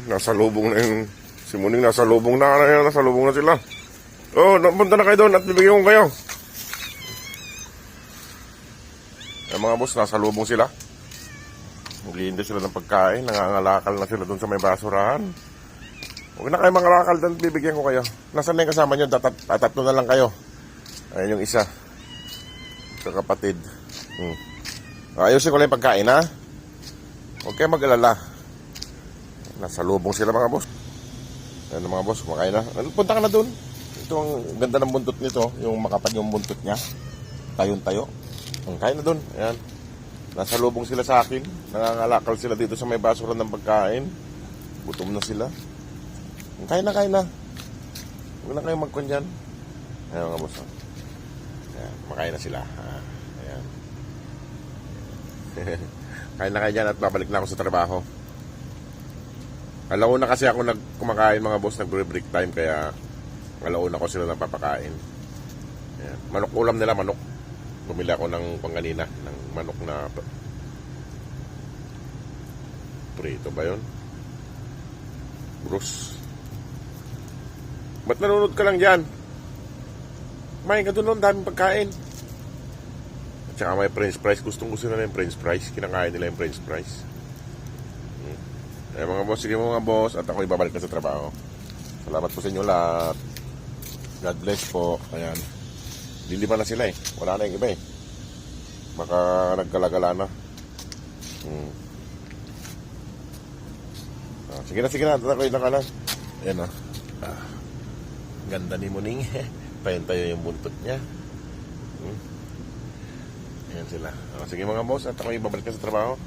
Nasa lubong na yung... Si Muning nasa lubong na. Nasa lubong na sila. Oh, napunta na kayo doon at bibigyan ko kayo. Ay, mga boss, nasa lubong sila. Naghihintay sila ng pagkain. Nangangalakal na sila doon sa may basurahan. Huwag na kayo mangalakal doon, bibigyan ko kayo. Nasaan na yung kasama nyo? Tatlo na lang kayo. Ayan yung isa. Kapatid. Ayusin ko lang yung pagkain, ha? Huwag kayo mag-alala. Nasa lubong sila, mga boss. Ayan mga boss, kumakain na. Punta ka na doon. Ito ang ganda ng buntot nito. Yung makapal yung buntot niya. Tayon-tayo. Kain na doon. Ayan. Nasa lubong sila sa akin. Nangangalakal sila dito sa may basura ng pagkain. Gutom na sila. Kain na, kain na. Huwag na kayo magkon dyan. Ayan mga boss. Ayan, kumakain na sila. Ayan. Kain na kayo dyan at babalik na ako sa trabaho. Alauna kasi ako kumakain mga boss, nag-break time, kaya alauna ko sila napapakain. Ayan. Manok ulam nila, manok. Bumili ako ng pangganina, ng manok na prito ba yun? Bruce. Ba't nanonood ka lang dyan? Kumain ka doon, daming pagkain. At saka may french fries. Gustong-gusto nila yung french fries. Kinakain nila yung french fries. Mga boss, sige mga boss. At ako ibabalik na sa trabaho. Salamat po sa inyo lahat. God bless po. Ayan. Lilima na sila eh. Wala na yung iba eh. Baka nagkalagala na. Sige na. Tatakoy na ka na. Ayan o. Ganda ni Muning. Tayo yung buntot niya. Ayan sila. Sige mga boss. At ako ibabalik na sa trabaho.